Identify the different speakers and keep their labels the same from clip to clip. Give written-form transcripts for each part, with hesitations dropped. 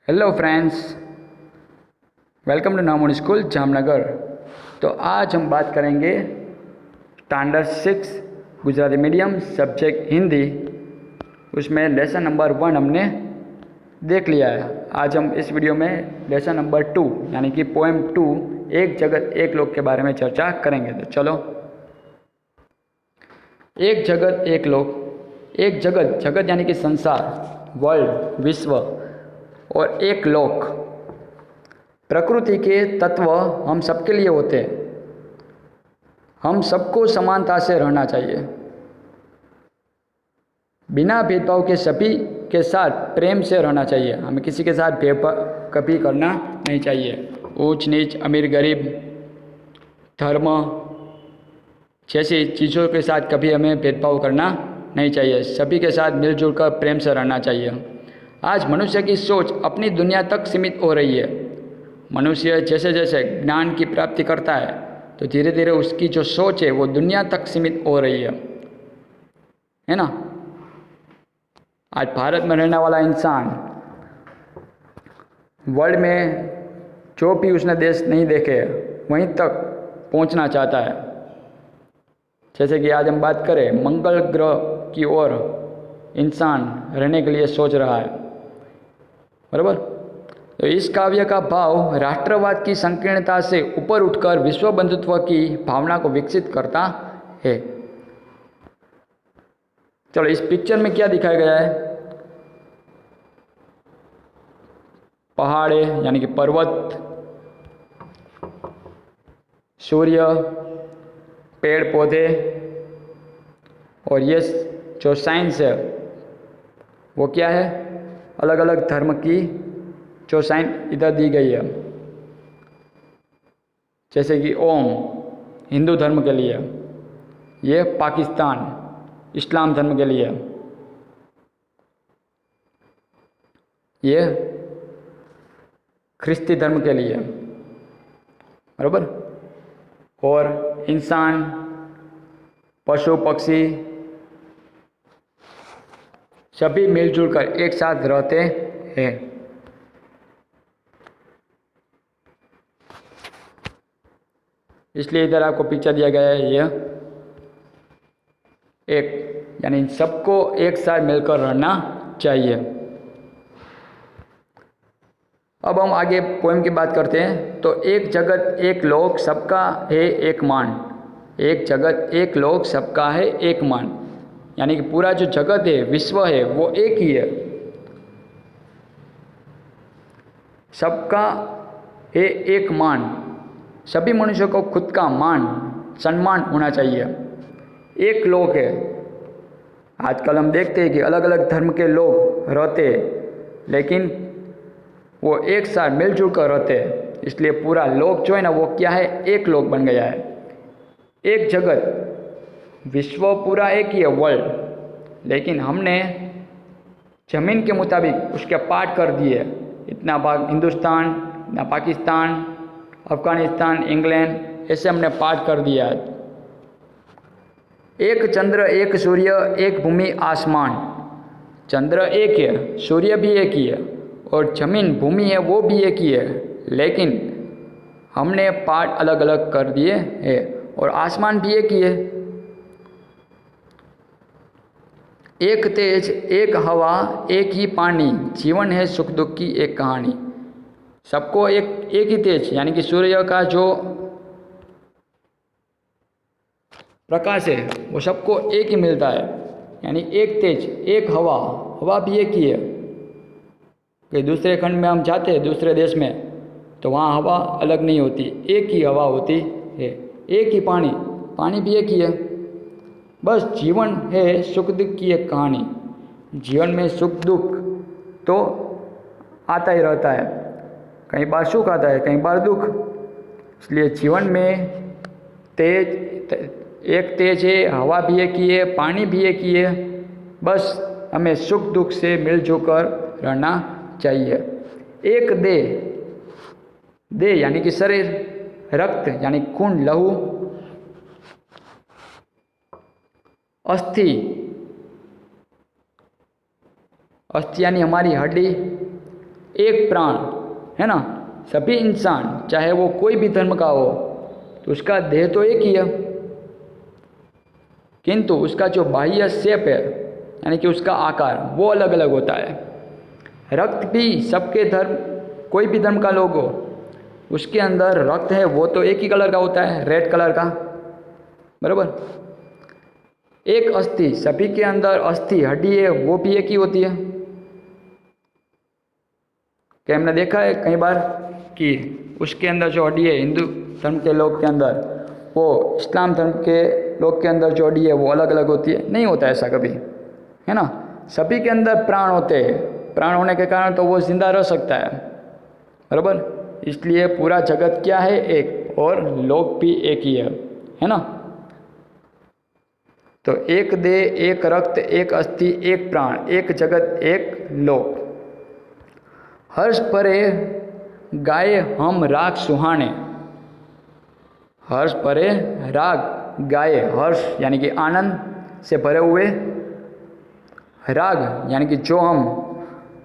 Speaker 1: Hello friends, welcome to Namoni school Jamnagar. तो आज हम बात करेंगे standard 6 Gujarati medium subject Hindi. उसमें लेसन नंबर 1 हमने देख लिया है। आज हम इस वीडियो में लेसन नंबर 2 यानी कि पोएम 2 एक जगत एक लोक के बारे में चर्चा करेंगे। तो चलो, एक जगत एक लोक। एक जगत, जगत यानी कि संसार, वर्ल्ड, विश्व, और एक लोक, प्रकृति के तत्व हम सबके लिए होते हैं। हम सबको समानता से रहना चाहिए, बिना भेदभाव के सभी के साथ प्रेम से रहना चाहिए। हमें किसी के साथ भेदभाव कभी करना नहीं चाहिए। ऊंच नीच, अमीर गरीब, धर्म जैसी चीज़ों के साथ कभी हमें भेदभाव करना नहीं चाहिए। सभी के साथ मिलजुल कर प्रेम से रहना चाहिए। आज मनुष्य की सोच अपनी दुनिया तक सीमित हो रही है। मनुष्य जैसे जैसे ज्ञान की प्राप्ति करता है तो धीरे धीरे उसकी जो सोच है वो दुनिया तक सीमित हो रही है ना। आज भारत में रहने वाला इंसान वर्ल्ड में जो भी उसने देश नहीं देखे वहीं तक पहुंचना चाहता है। जैसे कि आज हम बात करें, मंगल ग्रह की ओर इंसान रहने के लिए सोच रहा है, बराबर। तो इस काव्य का भाव राष्ट्रवाद की संकीर्णता से ऊपर उठकर विश्व बंधुत्व की भावना को विकसित करता है। चलो, इस पिक्चर में क्या दिखाया गया है? पहाड़ है यानी कि पर्वत, सूर्य, पेड़ पौधे, और ये जो साइंस है वो क्या है? अलग अलग धर्म की जो साइन इधर दी गई है। जैसे कि ओम हिंदू धर्म के लिए, ये पाकिस्तान इस्लाम धर्म के लिए, ये ख्रिस्ती धर्म के लिए, बराबर। और इंसान, पशु पक्षी सभी मिलजुल कर एक साथ रहते हैं। इसलिए इधर आपको पिक्चर दिया गया है, यह एक यानी सबको एक साथ मिलकर रहना चाहिए। अब हम आगे पोएम की बात करते हैं। तो एक जगत एक लोक सबका है एक मान। एक जगत एक लोक सबका है एक मान, यानी कि पूरा जो जगत है, विश्व है, वो एक ही है। सबका है एक मान, सभी मनुष्यों को खुद का मान सम्मान होना चाहिए। एक लोक है। आजकल हम देखते हैं कि अलग अलग धर्म के लोग रहते हैं, लेकिन वो एक साथ मिलजुल कर रहते हैं। इसलिए पूरा लोक जो है ना, वो क्या है? एक लोक बन गया है। एक जगत, विश्व पूरा एक ही है, वर्ल्ड, लेकिन हमने जमीन के मुताबिक उसके पार्ट कर दिए। इतना भाग हिंदुस्तान, इतना पाकिस्तान, अफगानिस्तान, इंग्लैंड, ऐसे हमने पार्ट कर दिया है। एक चंद्र, एक सूर्य, एक भूमि आसमान। चंद्र एक है, सूर्य भी एक ही है, और जमीन भूमि है वो भी एक ही है, लेकिन हमने पार्ट अलग अलग कर दिए हैं। और आसमान भी एक ही है। एक तेज, एक हवा, एक ही पानी, जीवन है सुख दुख की एक कहानी। सबको एक ही तेज यानी कि सूर्य का जो प्रकाश है वो सबको एक ही मिलता है, यानी एक तेज, एक हवा, हवा भी एक ही है। कि दूसरे खंड में हम जाते हैं, दूसरे देश में, तो वहाँ हवा अलग नहीं होती, एक ही हवा होती है। एक ही पानी, पानी भी एक ही है। बस जीवन है सुख दुख की एक कहानी। जीवन में सुख दुख तो आता ही रहता है, कई बार सुख आता है, कई बार दुख। इसलिए जीवन में एक तेज है, हवा भी एक ही है, पानी भी एक ही है। बस हमें सुख दुख से मिलजुल कर रहना चाहिए। एक देह यानी कि शरीर, रक्त यानी खून लहू, अस्थि, अस्थि यानी हमारी हड्डी, एक प्राण, है ना। सभी इंसान चाहे वो कोई भी धर्म का हो तो उसका देह तो एक ही है, किंतु उसका जो बाह्य शेप है यानी कि उसका आकार वो अलग अलग होता है। रक्त भी सबके धर्म, कोई भी धर्म का लोग हो उसके अंदर रक्त है वो तो एक ही कलर का होता है, रेड कलर का, बराबर। एक अस्थि, सभी के अंदर अस्थि हड्डी है वो भी एक ही होती है। क्या हमने देखा है कई बार कि उसके अंदर जो हड्डी है हिंदू धर्म के लोग के अंदर, वो इस्लाम धर्म के लोग के अंदर जो हड्डी है वो अलग अलग होती है? नहीं होता ऐसा कभी, है ना। सभी के अंदर प्राण होते हैं, प्राण होने के कारण तो वो जिंदा रह सकता है, बराबर। इसलिए पूरा जगत क्या है? एक, और लोक भी एक ही है ना। तो एक देह, एक रक्त, एक अस्थि, एक प्राण, एक जगत, एक लोक। हर्ष परे गाये हम राग सुहाने। हर्ष परे राग गाये, हर्ष यानी कि आनंद से भरे हुए, राग यानी कि जो हम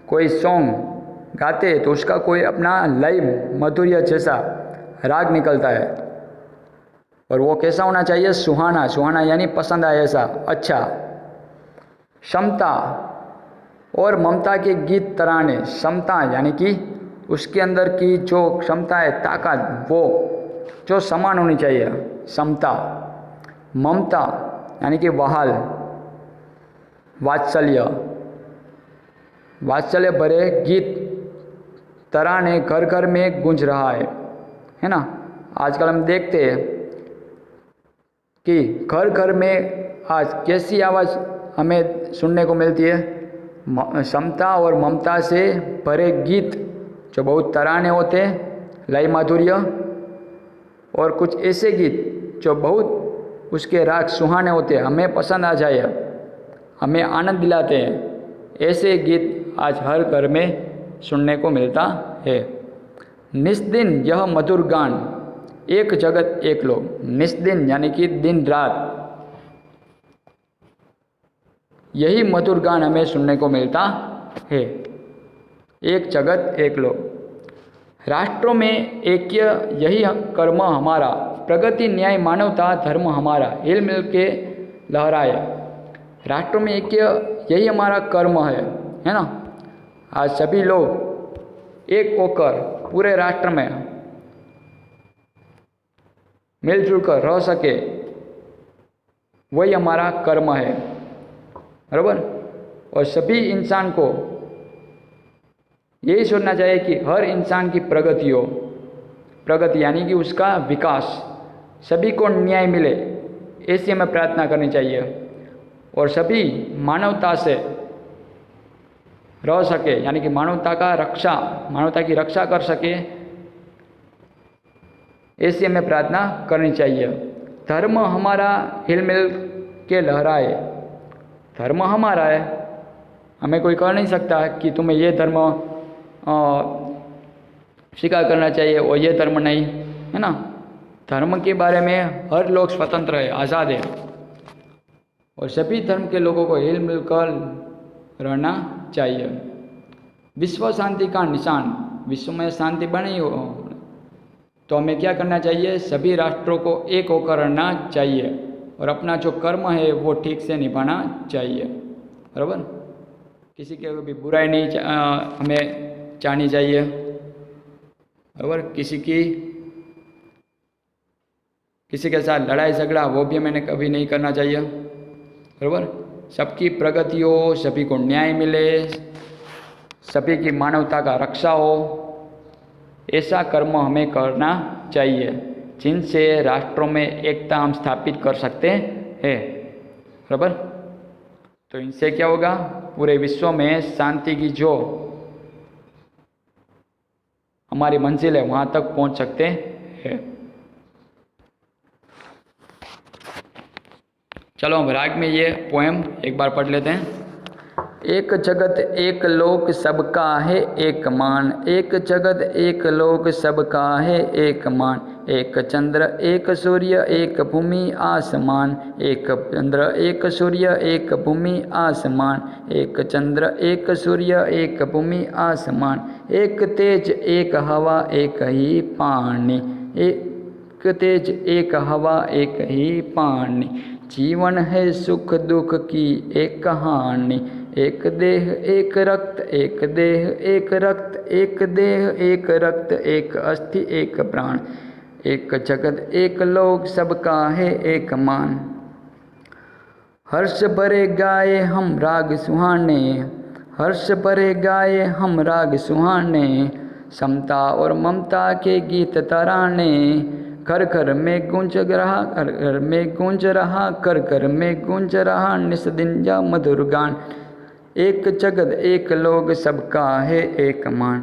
Speaker 1: कोई सॉन्ग गाते हैं तो उसका कोई अपना लय मधुर्य जैसा राग निकलता है, और वो कैसा होना चाहिए? सुहाना। सुहाना यानी पसंद आए ऐसा, अच्छा। क्षमता और ममता के गीत तराने। क्षमता यानी कि उसके अंदर की जो क्षमता है, ताकत, वो जो समान होनी चाहिए, क्षमता। ममता यानी कि वहाल, वात्सल्य, वात्सल्य भरे गीत तराने घर घर में गूंज रहा है ना। आजकल हम देखते हैं कि घर घर में आज कैसी आवाज़ हमें सुनने को मिलती है? क्षमता और ममता से भरे गीत जो बहुत तराने होते हैं, लय माधुर्य, और कुछ ऐसे गीत जो बहुत उसके राग सुहाने होते हैं, हमें पसंद आ जाए, हमें आनंद दिलाते हैं। ऐसे गीत आज हर घर में सुनने को मिलता है। निस्दिन यह मधुर गान, एक जगत एक लोग। निस्दिन यानी कि दिन रात, यही मधुर गान हमें सुनने को मिलता है। एक जगत एक लोग। राष्ट्रों में ऐक्य यही कर्म हमारा, प्रगति न्याय मानवता धर्म हमारा, हिल मिल के लहराए। राष्ट्रों में ऐक्य यही हमारा कर्म है ना। आज सभी लोग एक होकर पूरे राष्ट्र में मिलजुल कर रह सके, वही हमारा कर्म है, बराबर। और सभी इंसान को यही सोचना चाहिए कि हर इंसान की प्रगति हो। प्रगति यानी कि उसका विकास, सभी को न्याय मिले, ऐसी हमें प्रार्थना करनी चाहिए। और सभी मानवता से रह सके, यानी कि मानवता की रक्षा कर सके, ऐसी हमें प्रार्थना करनी चाहिए। धर्म हमारा हिलमिल के लहराए। धर्म हमारा है, हमें कोई कह नहीं सकता कि तुम्हें ये धर्म स्वीकार करना चाहिए और ये धर्म नहीं, है ना। धर्म के बारे में हर लोग स्वतंत्र है, आज़ाद है, और सभी धर्म के लोगों को हिल मिल कर रहना चाहिए। विश्व शांति का निशान, विश्व में शांति बनी हो तो हमें क्या करना चाहिए? सभी राष्ट्रों को एक होकर रहना चाहिए और अपना जो कर्म है वो ठीक से निभाना चाहिए, बराबर। किसी के भी बुराई नहीं हमें चाहनी चाहिए, बराबर। किसी के साथ लड़ाई झगड़ा वो भी हमें कभी नहीं करना चाहिए, बराबर। सबकी प्रगति हो, सभी को न्याय मिले, सभी की मानवता का रक्षा हो, ऐसा कर्म हमें करना चाहिए जिनसे राष्ट्रों में एकता हम स्थापित कर सकते हैं, बराबर। तो इनसे क्या होगा? पूरे विश्व में शांति की जो हमारी मंजिल है वहाँ तक पहुँच सकते हैं। चलो हम राग में ये पोएम एक बार पढ़ लेते हैं। एक जगत एक लोक सबका है एक मान, एक जगत एक लोक सबका है एक मान, एक चंद्र एक सूर्य एक भूमि आसमान, एक चंद्र एक सूर्य एक भूमि आसमान, एक चंद्र एक सूर्य एक भूमि आसमान, एक तेज एक हवा एक ही पानी, एक तेज एक हवा एक ही पानी, जीवन है सुख दुख की एक कहानी, एक देह एक रक्त एक देह एक रक्त, एक देह एक रक्त एक अस्थि एक प्राण, एक जगत एक लोक सबका है एक मान। हर्ष भरे गाए हम राग सुहाने, हर्ष भरे गाए हम राग सुहाने, समता और ममता के गीत तराने, घर घर में गूंज रहा घर घर में गूंज रहा घर घर में गूंज रहा निस दिन या मधुर गान, एक जगत एक लोक सबका है एक मान।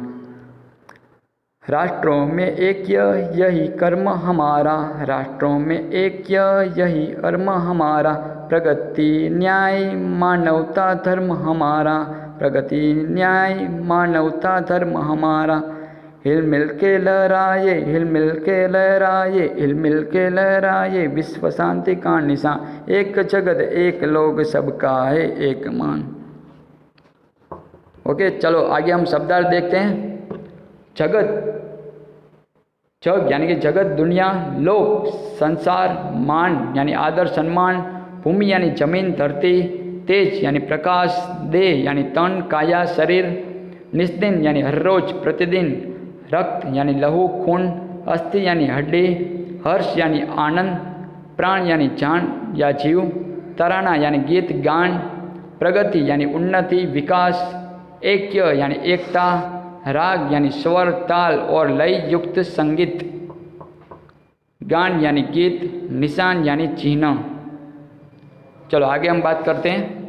Speaker 1: राष्ट्रों में एक यही कर्म हमारा, राष्ट्रों में एक यही कर्म हमारा, प्रगति न्याय मानवता धर्म हमारा, प्रगति न्याय मानवता धर्म हमारा, हिल मिल के लहराए हिल मिल के लहराए हिल मिल के लहराए विश्व शांति का निशान, एक जगत एक लोक सबका है एक मान। ओके, चलो आगे हम शब्दार्थ देखते हैं। जगत, जग यानी कि जगत दुनिया, लोक संसार, मान यानी आदर सम्मान, भूमि यानी जमीन धरती, तेज यानी प्रकाश, देह यानी तन काया शरीर, निस्दिन यानी हर रोज प्रतिदिन, रक्त यानी लहू खून, अस्थि यानी हड्डी, हर्ष यानी आनंद, प्राण यानी जान या जीव, तराना यानी गीत गान, प्रगति यानी उन्नति विकास, ऐक्य यानी एकता, राग यानी स्वर ताल और लय युक्त संगीत, गान यानी गीत, निशान यानी चिन्ह। चलो आगे हम बात करते हैं।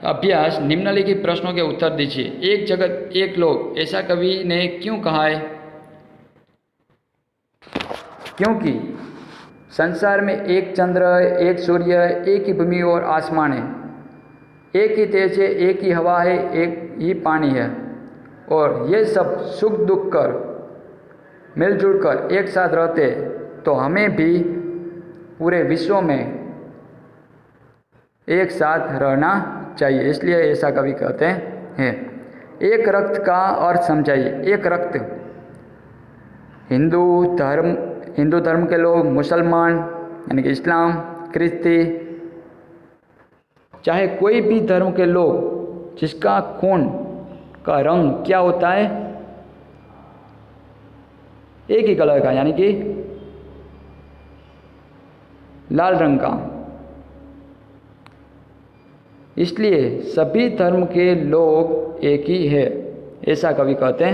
Speaker 1: अभ्यास, निम्नलिखित प्रश्नों के उत्तर दीजिए। एक जगत एक लोक ऐसा कवि ने क्यों कहा है? क्योंकि संसार में एक चंद्र एक सूर्य एक ही भूमि और आसमान है, एक ही तेज है एक ही हवा है एक ही पानी है, और ये सब सुख दुख कर मिलजुल कर एक साथ रहते, तो हमें भी पूरे विश्व में एक साथ रहना चाहिए, इसलिए ऐसा कवि कहते हैं। एक रक्त का अर्थ समझाइए। एक रक्त, हिंदू धर्म के लोग, मुसलमान यानी कि इस्लाम, क्रिस्ती, चाहे कोई भी धर्म के लोग, जिसका खून का रंग क्या होता है? एक ही कलर का, यानी कि लाल रंग का। इसलिए सभी धर्म के लोग एक ही है, ऐसा कवि कहते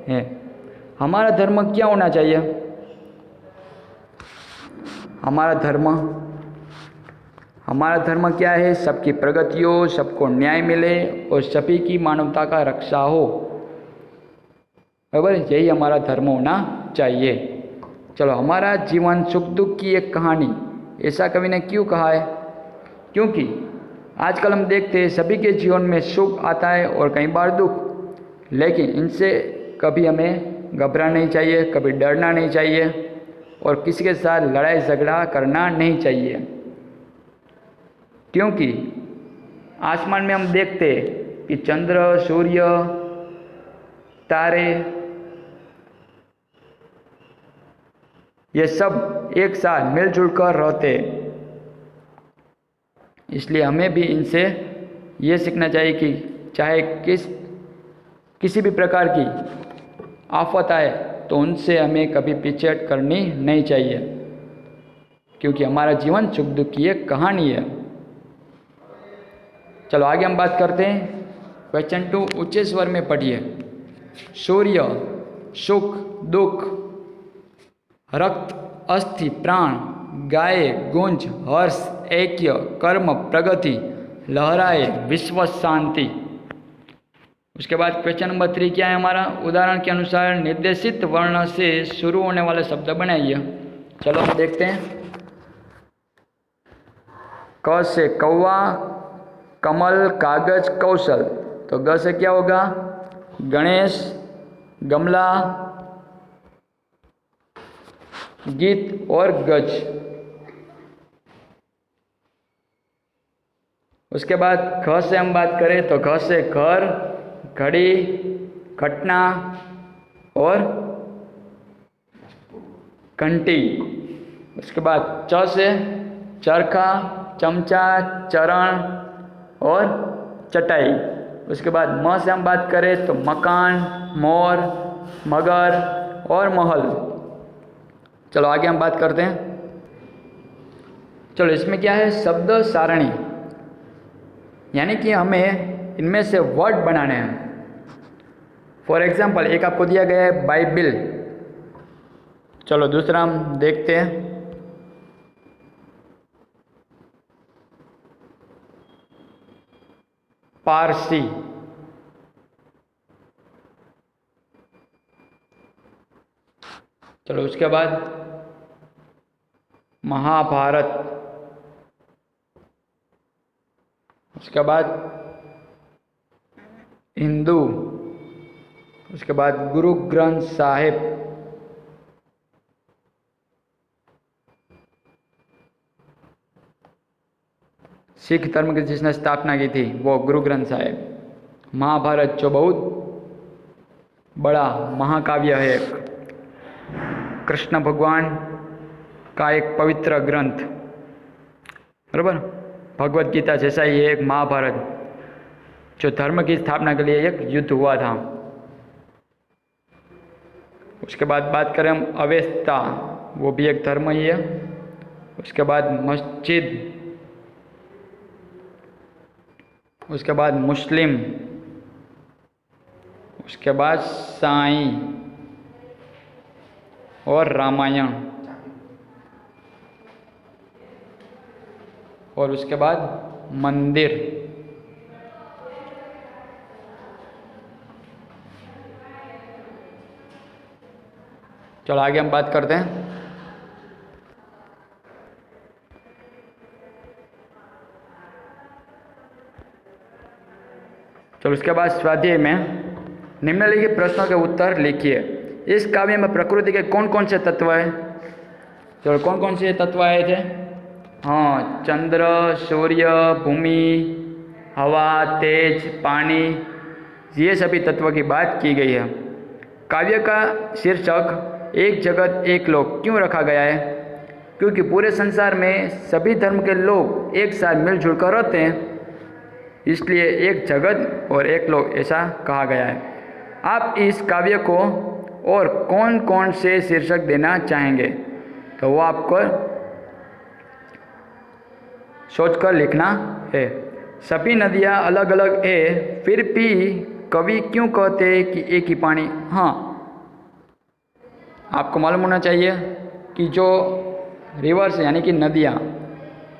Speaker 1: हैं। हमारा धर्म क्या होना चाहिए? हमारा धर्म क्या है? सबकी प्रगति हो, सबको न्याय मिले और सभी की मानवता का रक्षा हो, बराबर, यही हमारा धर्म होना चाहिए। चलो, हमारा जीवन सुख दुख की एक कहानी, ऐसा कवि ने क्यों कहा है? क्योंकि आजकल हम देखते हैं सभी के जीवन में सुख आता है और कई बार दुख, लेकिन इनसे कभी हमें घबराना नहीं चाहिए, कभी डरना नहीं चाहिए और किसी के साथ लड़ाई झगड़ा करना नहीं चाहिए। क्योंकि आसमान में हम देखते हैं कि चंद्र, सूर्य, तारे, ये सब एक साथ मिलजुल कर रहते, इसलिए हमें भी इनसे ये सीखना चाहिए कि चाहे किसी भी प्रकार की आफत आए तो उनसे हमें कभी पीछे हट करनी नहीं चाहिए, क्योंकि हमारा जीवन सुख दुख की एक कहानी है। चलो आगे हम बात करते हैं। क्वेश्चन 2 ऊंचे स्वर में पढ़िए। सूर्य, सुख दुख, रक्त, अस्थि, प्राण, गाये, गुंज, हर्ष, ऐक्य, कर्म, प्रगति, लहराए, विश्व शांति। उसके बाद क्वेश्चन नंबर 3 क्या है हमारा? उदाहरण के अनुसार निर्देशित वर्ण से शुरू होने वाले शब्द बनाइए। चलो हम देखते हैं। क से कौवा, कमल, कागज, कौशल। तो ग से क्या होगा? गणेश, गमला, गीत और गज। उसके बाद ख से हम बात करें तो ख से घर, घड़ी, घटना और घंटी। उसके बाद च से चरखा, चमचा, चरण और चटाई। उसके बाद म से हम बात करें तो मकान, मोर, मगर और महल। चलो आगे हम बात करते हैं। चलो इसमें क्या है? शब्द सारणी, यानी कि हमें इनमें से वर्ड बनाने हैं। फॉर एग्जाम्पल एक आपको दिया गया है बाइबिल। चलो दूसरा हम देखते हैं। पारसी। चलो उसके बाद महाभारत। उसके बाद हिंदू। उसके बाद गुरु ग्रंथ साहिब। सिख धर्म की जिसने स्थापना की थी वो गुरु ग्रंथ साहिब। महाभारत जो बहुत बड़ा महाकाव्य है, कृष्ण भगवान का एक पवित्र ग्रंथ, बराबर। भगवत गीता जैसा ही एक महाभारत जो धर्म की स्थापना के लिए एक युद्ध हुआ था। उसके बाद बात करें हम अवेस्ता, वो भी एक धर्म ही है। उसके बाद मस्जिद। उसके बाद मुस्लिम। उसके बाद साईं और रामायण। और उसके बाद मंदिर। चलो आगे हम बात करते हैं। चलो उसके बाद स्वाध्याय में निम्नलिखित प्रश्नों के उत्तर लिखिए। इस काव्य में प्रकृति के कौन कौन से तत्व हैं? चलो कौन कौन से तत्व आए थे? हाँ, चंद्र, सूर्य, भूमि, हवा, तेज, पानी, ये सभी तत्वों की बात की गई है। काव्य का शीर्षक एक जगत एक लोक क्यों रखा गया है? क्योंकि पूरे संसार में सभी धर्म के लोग एक साथ मिलजुल कर रहते हैं, इसलिए एक जगत और एक लोक ऐसा कहा गया है। आप इस काव्य को और कौन कौन से शीर्षक देना चाहेंगे तो वो आपको सोचकर लिखना है। सभी नदियाँ अलग अलग है, फिर भी कवि क्यों कहते हैं कि एक ही पानी? हाँ, आपको मालूम होना चाहिए कि जो रिवर्स यानी कि नदियाँ,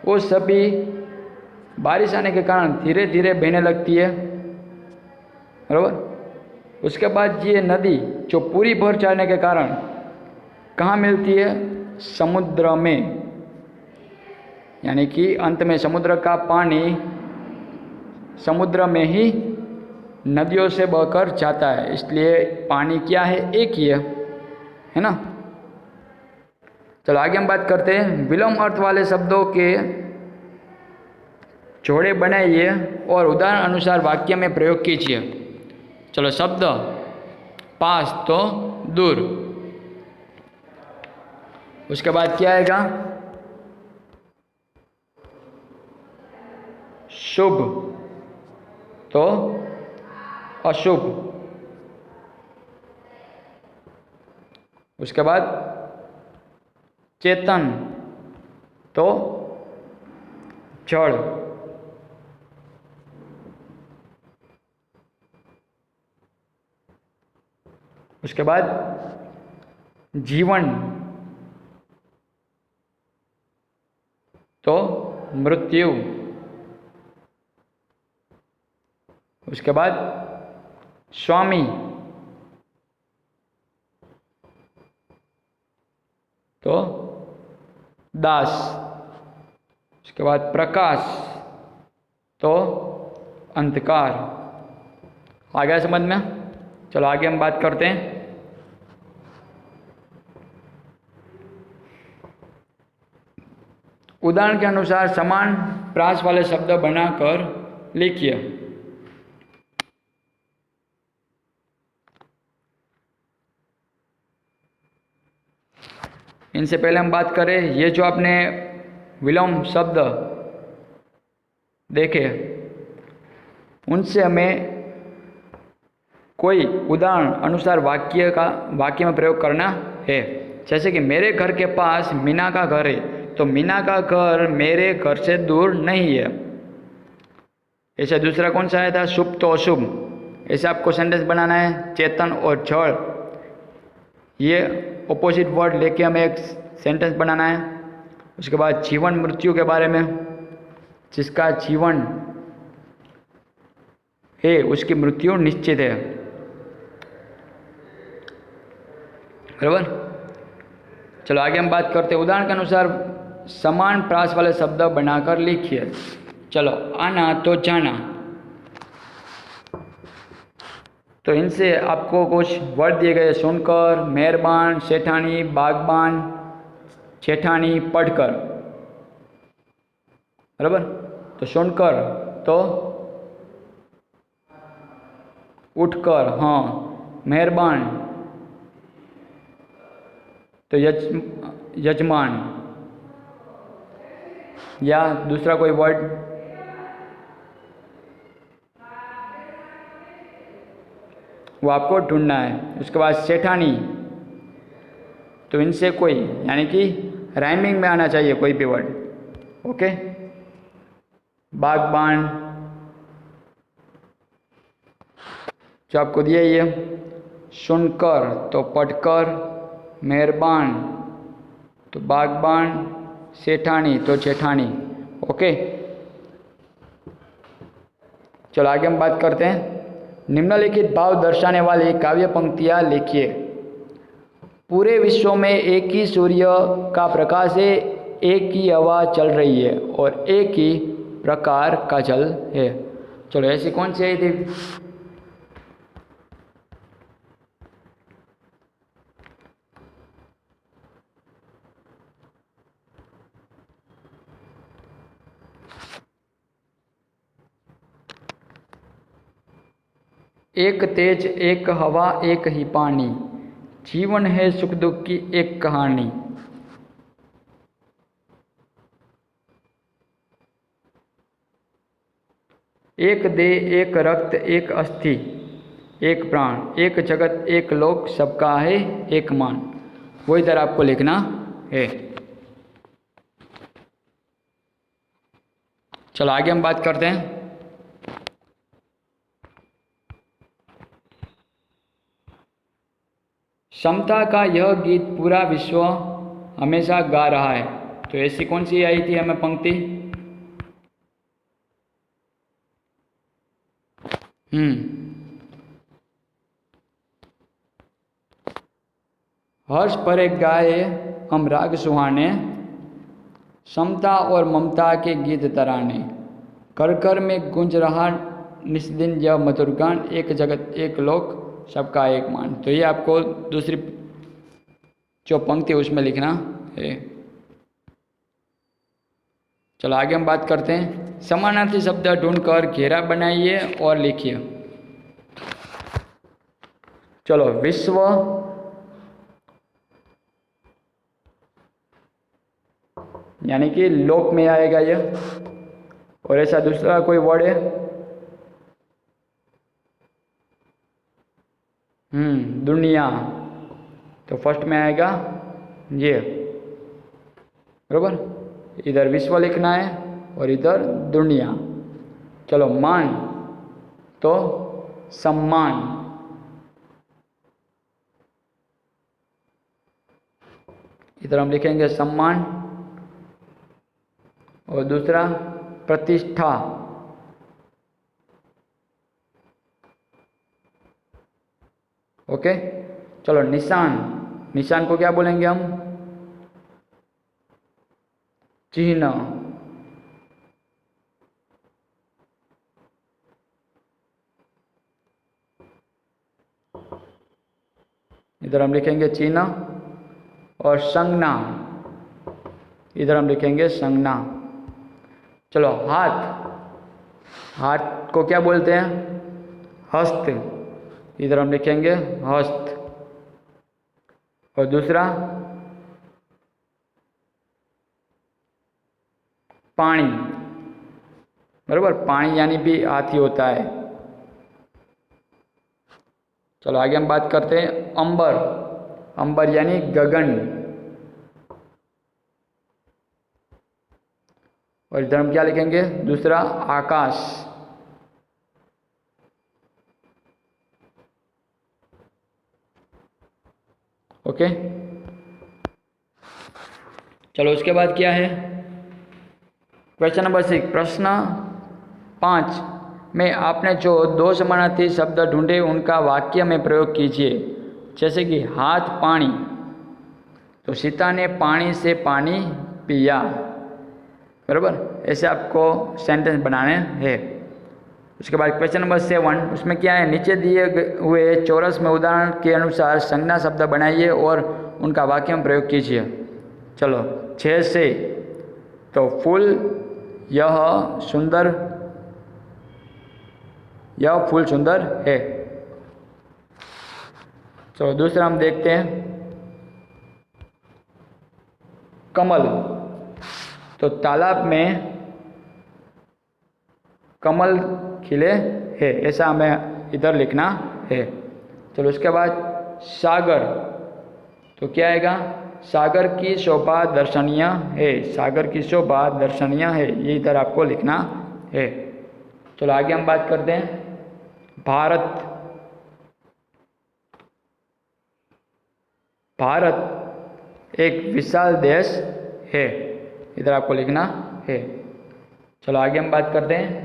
Speaker 1: वो सभी बारिश आने के कारण धीरे धीरे बहने लगती है, बराबर। उसके बाद ये नदी जो पूरी भर जाने के कारण कहाँ मिलती है? समुद्र में, यानी कि अंत में समुद्र का पानी समुद्र में ही नदियों से बहकर जाता है, इसलिए पानी क्या है? एक ही है ना। चलो आगे हम बात करते हैं। विलोम अर्थ वाले शब्दों के जोड़े बनाइए और उदाहरण अनुसार वाक्य में प्रयोग कीजिए। चलो शब्द पास तो दूर। उसके बाद क्या आएगा? शुभ तो अशुभ। उसके बाद चेतन तो जड़। उसके बाद जीवन तो मृत्यु। उसके बाद स्वामी तो दास। उसके बाद प्रकाश तो अंधकार। आ गया समझ में? चलो आगे हम बात करते हैं। उदाहरण के अनुसार समान प्रास वाले शब्द बनाकर लिखिए। इनसे पहले हम बात करें, ये जो आपने विलोम शब्द देखे उनसे हमें कोई उदाहरण अनुसार वाक्य में प्रयोग करना है। जैसे कि मेरे घर के पास मीना का घर है, तो मीना का घर मेरे घर से दूर नहीं है। ऐसे दूसरा कौन सा आया था? शुभ तो अशुभ। ऐसे आपको सेंटेंस बनाना है। चेतन और जड़, ये ऑपोजिट वर्ड लेके हमें एक सेंटेंस बनाना है। उसके बाद जीवन मृत्यु के बारे में, जिसका जीवन है उसकी मृत्यु निश्चित है। बराबर? चलो आगे हम बात करते हैं। उदाहरण के अनुसार समान प्रास वाले शब्द बनाकर लिखिए। चलो, आना तो जाना, तो इनसे आपको कुछ वर्ड दिए गए। सुनकर, मेहरबान, सेठानी, बागबान, जेठानी, पढ़कर। बराबर? तो सुनकर तो उठकर, हाँ। मेहरबान तो यजमान, या दूसरा कोई वर्ड। वो आपको ढूंढना है। उसके बाद सेठानी, तो इनसे कोई, यानी कि राइमिंग में आना चाहिए कोई भी वर्ड। ओके। बागबान जो आपको दिया ये, सुनकर तो पढ़कर, मेहरबान तो बागबान, सेठानी तो जेठानी। ओके। चलो आगे हम बात करते हैं। निम्नलिखित भाव दर्शाने वाली काव्य पंक्तियाँ लिखिए। पूरे विश्व में एक ही सूर्य का प्रकाश है, एक ही हवा चल रही है और एक ही प्रकार का जल है। चलो ऐसी कौन सी है थी? एक तेज, एक हवा, एक ही पानी, जीवन है सुख दुख की एक कहानी। एक देह, एक रक्त, एक अस्थि, एक प्राण, एक जगत, एक लोक, सबका है एक मान। वो इधर आपको लिखना है। चलो आगे हम बात करते हैं। समता का यह गीत पूरा विश्व हमेशा गा रहा है, तो ऐसी कौन सी आई थी हमें पंक्ति? हर्ष भरे गाए हम राग सुहाने, समता और ममता के गीत तराने, कर कर में गूंज रहा निस्दिन यह मधुर गान, एक जगत एक लोक सबका एक मान। तो ये आपको दूसरी जो पंक्ति उसमें लिखना है। चलो आगे हम बात करते हैं। समानार्थी शब्द ढूंढकर घेरा बनाइए और लिखिए। चलो, विश्व, यानी कि लोक में आएगा ये। और ऐसा दूसरा कोई वर्ड है? दुनिया, तो फर्स्ट में आएगा ये। बरोबर? इधर विश्व लिखना है और इधर दुनिया। चलो, मान तो सम्मान, इधर हम लिखेंगे सम्मान। और दूसरा प्रतिष्ठा, ओके। चलो, निशान, निशान को क्या बोलेंगे हम? चिन्ह। इधर हम लिखेंगे चिन्ह, और संज्ञा, इधर हम लिखेंगे संज्ञा। चलो हाथ, हाथ को क्या बोलते हैं? हस्त, इधर हम लिखेंगे हस्त। और दूसरा पानी, बराबर, पानी यानी भी हाथ ही होता है। चलो आगे हम बात करते हैं अंबर, अंबर यानी गगन, और इधर हम क्या लिखेंगे? दूसरा आकाश। ओके, चलो उसके बाद क्या है? क्वेश्चन नंबर 6, प्रश्न 5 में आपने जो दो समानार्थी शब्द ढूंढे उनका वाक्य में प्रयोग कीजिए। जैसे कि हाथ पानी, तो सीता ने पानी से पानी पिया, बराबर, ऐसे आपको सेंटेंस बनाने हैं। उसके बाद क्वेश्चन नंबर 7, उसमें क्या है? नीचे दिए हुए चौरस में उदाहरण के अनुसार संज्ञा शब्द बनाइए और उनका वाक्य में प्रयोग कीजिए। चलो 6 से, तो फूल, यह सुंदर, यह फूल सुंदर है। चलो दूसरा हम देखते हैं कमल, तो तालाब में कमल खिले है, ऐसा हमें इधर लिखना है। चलो उसके बाद सागर, तो क्या आएगा? सागर की शोभा दर्शनीय है, सागर की शोभा दर्शनीय है, ये इधर आपको लिखना है। चलो आगे हम बात करते हैं भारत, भारत एक विशाल देश है, इधर आपको लिखना है। चलो आगे हम बात करते हैं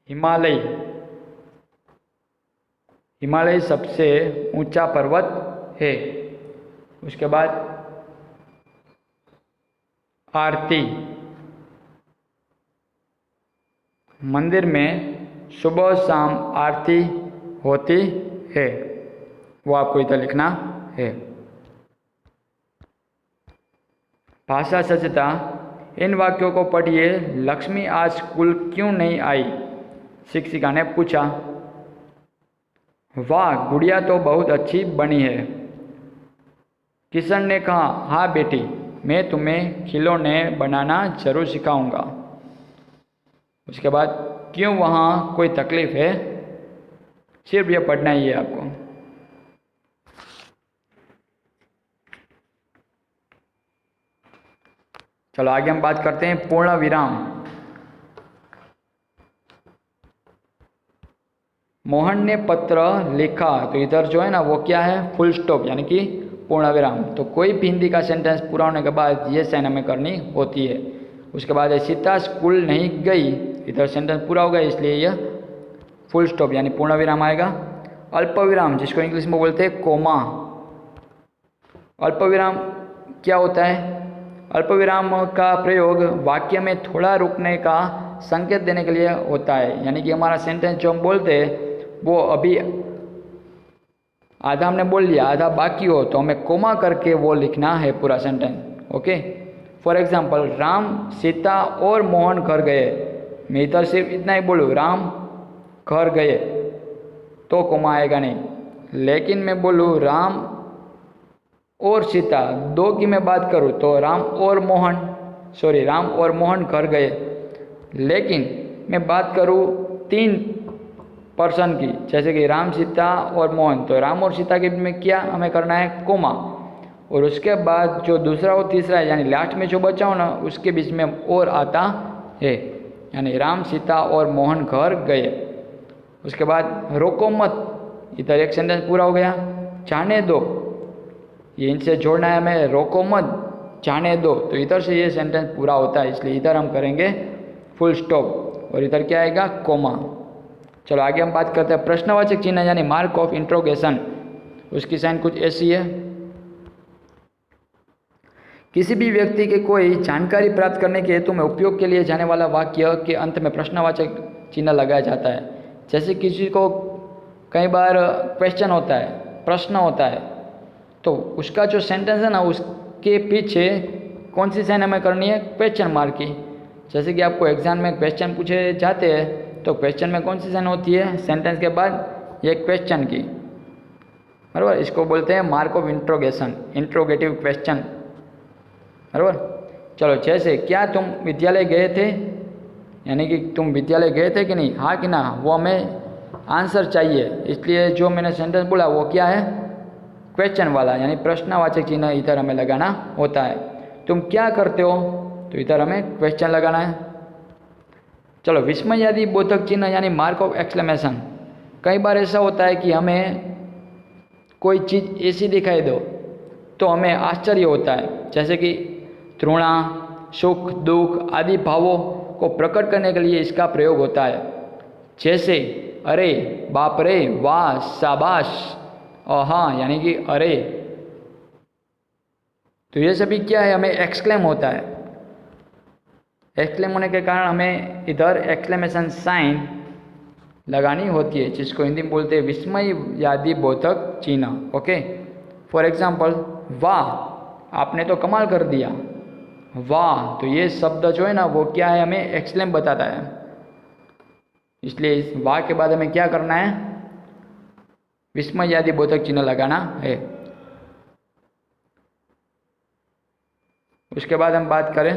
Speaker 1: हिमालय, हिमालय सबसे ऊंचा पर्वत है। उसके बाद आरती, मंदिर में सुबह शाम आरती होती है, वो आपको इधर लिखना है। भाषा सचता, इन वाक्यों को पढ़िए। लक्ष्मी आज स्कूल क्यों नहीं आई? शिक्षिका ने पूछा। वाह, गुड़िया तो बहुत अच्छी बनी है। किशन ने कहा, हाँ बेटी, मैं तुम्हें खिलौने बनाना जरूर सिखाऊंगा। उसके बाद क्यों, वहाँ कोई तकलीफ है? सिर्फ ये पढ़ना ही है आपको। चलो आगे हम बात करते हैं पूर्ण विराम। मोहन ने पत्र लिखा, तो इधर जो है ना वो क्या है? फुल स्टॉप यानी कि पूर्ण विराम। तो कोई भी हिंदी का सेंटेंस पूरा होने के बाद ये साइन हमें करनी होती है। उसके बाद सीता स्कूल नहीं गई, इधर सेंटेंस पूरा हो गया, इसलिए यह फुल स्टॉप यानी पूर्ण विराम आएगा। अल्प विराम, जिसको इंग्लिश में बोलते हैं कोमा। अल्प विराम क्या होता है? अल्प विराम का प्रयोग वाक्य में थोड़ा रुकने का संकेत देने के लिए होता है, यानी कि हमारा सेंटेंस जो हम बोलते हैं वो अभी आधा हमने बोल लिया, आधा बाकी हो, तो हमें कोमा करके वो लिखना है पूरा sentence. Okay, for example, Ram, Sita और मोहन घर गए। मैं इधर सिर्फ इतना ही बोलूँ, राम घर गए, तो कोमा आएगा नहीं। लेकिन मैं बोलूँ राम और सीता, दो की मैं बात करूँ तो राम और मोहन, सॉरी, राम और मोहन घर गए। लेकिन मैं बात करूँ 3 पर्सन की, जैसे कि राम, सीता और मोहन, तो राम और सीता के बीच में क्या हमें करना है? कोमा। और उसके बाद जो दूसरा और तीसरा है, यानी लास्ट में जो बचा हो ना, उसके बीच में और आता है, यानी राम, सीता और मोहन घर गए। उसके बाद रोको मत, इधर एक सेंटेंस पूरा हो गया। जाने दो, ये इनसे जोड़ना है हमें, रोको मत, जाने दो, तो इधर से ये सेंटेंस पूरा होता है, इसलिए इधर हम करेंगे फुल स्टॉप और इधर क्या आएगा? कोमा। चलो आगे हम बात करते हैं प्रश्नवाचक चिन्ह यानी मार्क ऑफ इंट्रोगेशन। उसकी साइन कुछ ऐसी है। किसी भी व्यक्ति के कोई जानकारी प्राप्त करने के हेतु में उपयोग के लिए जाने वाला वाक्य के अंत में प्रश्नवाचक चिन्ह लगाया जाता है। जैसे किसी को कई बार क्वेश्चन होता है, प्रश्न होता है, तो उसका जो सेंटेंस है ना उसके पीछे कौन सी साइन हमें करनी है? क्वेश्चन मार्क की। जैसे कि आपको एग्जाम में क्वेश्चन पूछे जाते हैं तो क्वेश्चन में कौन सी साइन होती है? सेंटेंस के बाद ये क्वेश्चन की, बराबर। इसको बोलते हैं mark of interrogation, interrogative question, बराबर। चलो, जैसे क्या तुम विद्यालय गए थे, यानी कि तुम विद्यालय गए थे कि नहीं, हाँ कि ना, वो हमें आंसर चाहिए। इसलिए जो मैंने सेंटेंस बोला वो क्या है? क्वेश्चन वाला, यानी प्रश्नवाचक चिन्ह इधर हमें लगाना होता है। तुम क्या करते हो, तो इधर हमें क्वेश्चन लगाना है। चलो, विस्मयादि बोधक चिन्ह यानी मार्क ऑफ एक्सक्लेमेशन। कई बार ऐसा होता है कि हमें कोई चीज़ ऐसी दिखाई दो तो हमें आश्चर्य होता है, जैसे कि तृणा, सुख, दुख आदि भावों को प्रकट करने के लिए इसका प्रयोग होता है। जैसे अरे, बाप रे, वाह, शाबाश और हाँ, यानी कि अरे। तो ये सभी क्या है? हमें एक्सक्लेम होता है। एक्सक्लेम होने के कारण हमें इधर एक्सक्लेमेशन साइन लगानी होती है, जिसको हिंदी में बोलते हैं विस्मयादि बोधक चिन्ह। ओके, फॉर एग्जाम्पल, वाह, आपने तो कमाल कर दिया। वाह, तो ये शब्द जो है ना वो क्या है? हमें एक्सक्लेम बताता है। इसलिए इस वाह के बाद हमें क्या करना है? विस्मयादि बोधक चिन्ह लगाना है। उसके बाद हम बात करें,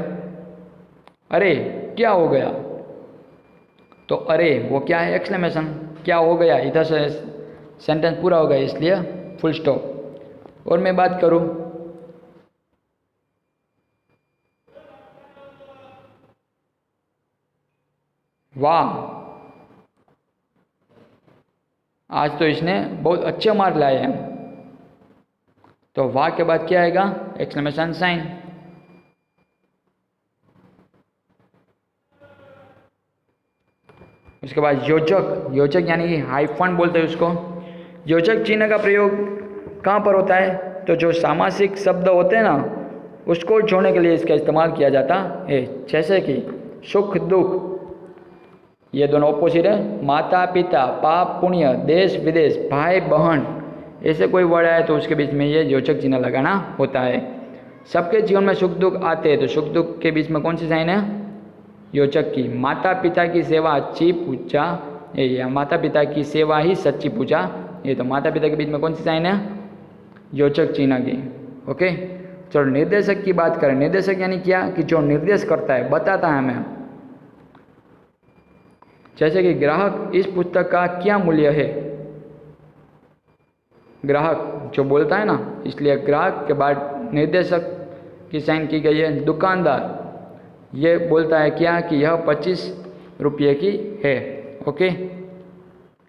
Speaker 1: अरे क्या हो गया, तो अरे वो क्या है? एक्सक्लेमेशन, क्या हो गया, इधर से सेंटेंस पूरा हो गया, इसलिए फुल स्टॉप। और मैं बात करूं, वाह, आज तो इसने बहुत अच्छे मार्क लाए हैं, तो वाह के बाद क्या आएगा? Exclamation sign. उसके बाद योजक, योजक यानी कि हाइफन बोलते हैं उसको। योजक चिन्ह का प्रयोग कहाँ पर होता है? तो जो सामासिक शब्द होते हैं ना उसको जोड़ने के लिए इसका इस्तेमाल किया जाता है। जैसे कि सुख, दुख, ये दोनों ऑपोजिट है। माता पिता, पाप पुण्य, देश विदेश, भाई बहन, ऐसे कोई वर्ड आए तो उसके बीच में ये योजक चिन्ह लगाना होता है। सबके जीवन में सुख दुख आते हैं, तो सुख दुख के बीच में कौन सी साइन है? योजक की। माता पिता की सेवा अच्छी पूजा, या माता पिता की सेवा ही सच्ची पूजा, ये तो माता पिता के बीच में कौन सी साइन है? योजक चिन्ह की। ओके, चलो निर्देशक की बात करें। निर्देशक यानी क्या? कि जो निर्देश करता है, बताता है हमें। जैसे कि ग्राहक, इस पुस्तक का क्या मूल्य है? ग्राहक जो बोलता है ना, इसलिए ग्राहक के बाद निर्देशक की साइन की गई है। दुकानदार ये बोलता है क्या? कि यह 25 रुपये की है। ओके,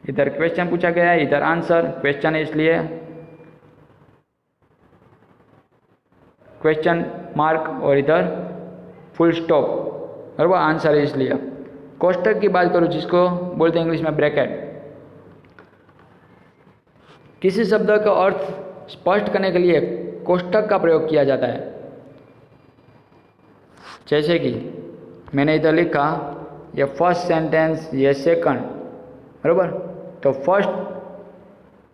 Speaker 1: इधर क्वेश्चन पूछा गया है, इधर आंसर। क्वेश्चन है इसलिए क्वेश्चन मार्क और इधर फुल स्टॉप, बराबर। आंसर है इसलिए। कोष्टक की बात करूँ, जिसको बोलते हैं इंग्लिश में ब्रैकेट। किसी शब्द का अर्थ स्पष्ट करने के लिए कोष्टक का प्रयोग किया जाता है। जैसे कि मैंने इधर लिखा, ये फर्स्ट सेंटेंस, ये सेकंड, बराबर। तो फर्स्ट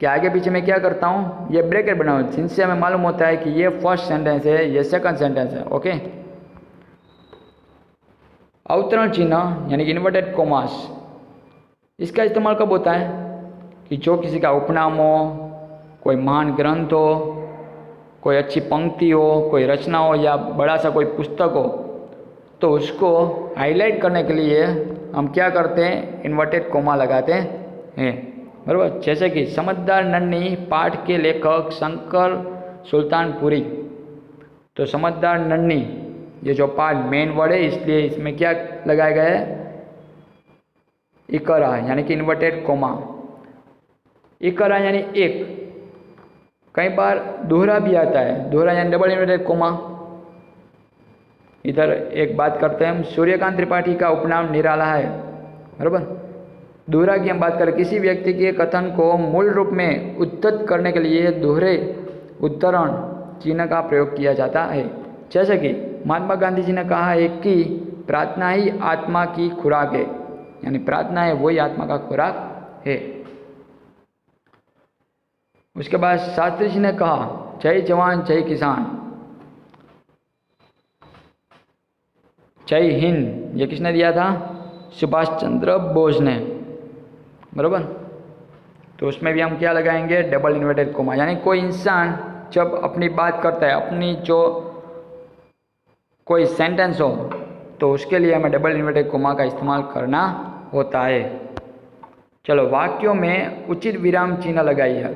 Speaker 1: के आगे पीछे मैं क्या करता हूँ? ये ब्रैकेट बनाऊँ, जिनसे हमें मालूम होता है कि ये फर्स्ट सेंटेंस है, ये सेकंड सेंटेंस है। ओके, अवतरण चिन्ह यानी कि इन्वर्टेड कोमास, इसका इस्तेमाल कब होता है? कि जो किसी का उपनाम हो, कोई महान ग्रंथ हो, कोई अच्छी पंक्ति हो, कोई रचना हो, या बड़ा सा कोई पुस्तक हो, तो उसको हाईलाइट करने के लिए हम क्या करते हैं? इन्वर्टेड कोमा लगाते हैं, बराबर। जैसे कि समझदार नन्ही पाठ के लेखक शंकर सुल्तानपुरी। तो समझदार नन्ही, ये जो पाठ मेन वर्ड है, इसलिए इसमें क्या लगाया गया है? इकरा, यानी कि इन्वर्टेड कोमा। इकरा यानी एक, कई बार दोहरा भी आता है, दोहरा यानी डबल इन्वर्टेड कोमा। इधर एक बात करते हैं हम, सूर्यकांत त्रिपाठी का उपनाम निराला है, बराबर। दोहरा की हम बात करें, किसी व्यक्ति के कथन को मूल रूप में उद्धत करने के लिए दोहरे उद्धरण चिन्ह का प्रयोग किया जाता है। जैसे कि महात्मा गांधी जी ने कहा है कि प्रार्थना ही आत्मा की खुराक है, यानी प्रार्थना है वही आत्मा का खुराक है। उसके बाद शास्त्री जी ने कहा, जय जवान जय किसान, जय हिंद, ये किसने दिया था? सुभाष चंद्र बोस ने, बराबर। तो उसमें भी हम क्या लगाएंगे? Double inverted coma. यानी कोई इंसान जब अपनी बात करता है, अपनी जो कोई सेंटेंस हो, तो उसके लिए हमें डबल इन्वर्टेड कोमा का इस्तेमाल करना होता है। चलो, वाक्यों में उचित विराम चिन्ह लगाइए।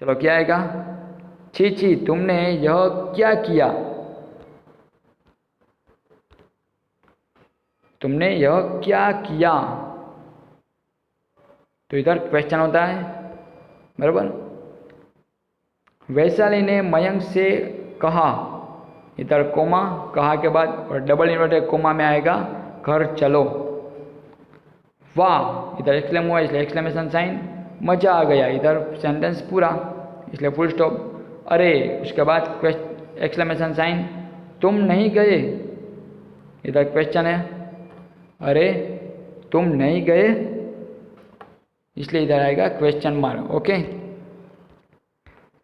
Speaker 1: चलो, क्या आएगा? छी छी, तुमने यह क्या किया? तुमने यह क्या किया? तो इधर क्वेश्चन होता है, बराबर। वैशाली ने मयंक से कहा, इधर कोमा, कहा के बाद और डबल इन्वर्टेड कोमा में आएगा घर चलो। वाह, इधर एक्सक्लेम हुआ इसलिए एक्सक्लेमेशन साइन। मजा आ गया, इधर सेंटेंस पूरा इसलिए फुल स्टॉप। अरे, उसके बाद एक्सक्लेमेशन साइन। तुम नहीं गए, इधर क्वेश्चन है। अरे, तुम नहीं गए, इसलिए इधर आएगा क्वेश्चन मार्क। ओके,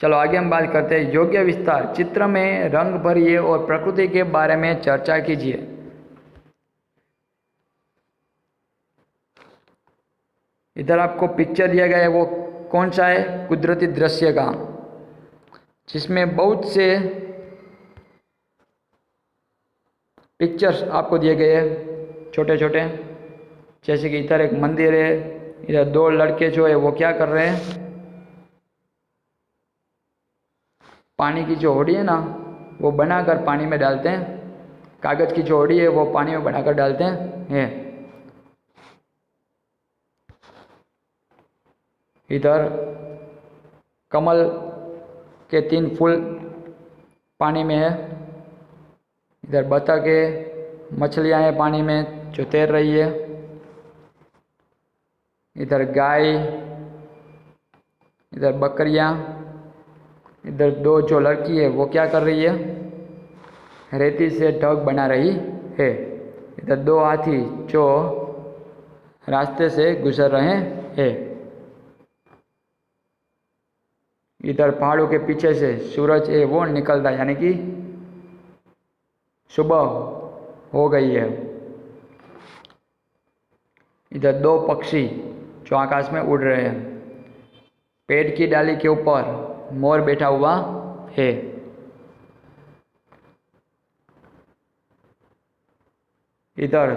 Speaker 1: चलो आगे हम बात करते हैं योग्य विस्तार। चित्र में रंग भरिए और प्रकृति के बारे में चर्चा कीजिए। इधर आपको पिक्चर दिया गया है, वो कौन सा है? कुदरती दृश्य का, जिसमें बहुत से पिक्चर्स आपको दिए गए हैं छोटे छोटे। जैसे कि इधर एक मंदिर है, इधर दो लड़के जो है वो क्या कर रहे हैं? पानी की जो होड़ी है ना, वो बनाकर पानी में डालते हैं। कागज़ की जो होड़ी है वो पानी में बनाकर डालते हैं। इधर कमल के 3 फूल पानी में है। इधर बतख है, मछलियाँ हैं पानी में जो तैर रही है। इधर गाय, इधर बकरियाँ, इधर 2 जो लड़की है वो क्या कर रही है? रेती से ढक बना रही है। इधर 2 हाथी जो रास्ते से गुजर रहे हैं। इधर पहाड़ों के पीछे से सूरज है वो निकलता है, यानी कि सुबह हो गई है। इधर 2 पक्षी जो आकाश में उड़ रहे हैं। पेड़ की डाली के ऊपर मोर बैठा हुआ है। इधर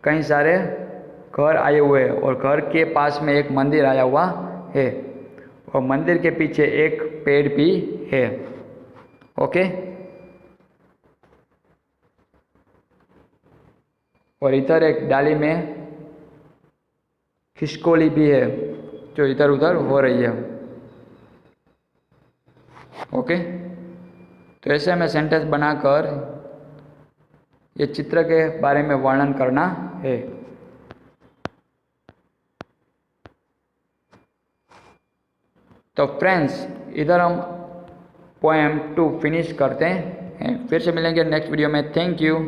Speaker 1: कई सारे घर आए हुए हैं और घर के पास में एक मंदिर आया हुआ है और मंदिर के पीछे एक पेड़ भी है। ओके, और इधर एक डाली में खिसकोली भी है जो इधर उधर हो रही है। ओके, तो ऐसे हमें सेंटेंस बनाकर ये चित्र के बारे में वर्णन करना है। तो फ्रेंड्स, इधर हम पोएम 2 फिनिश करते हैं। फिर से मिलेंगे नेक्स्ट वीडियो में। Thank you.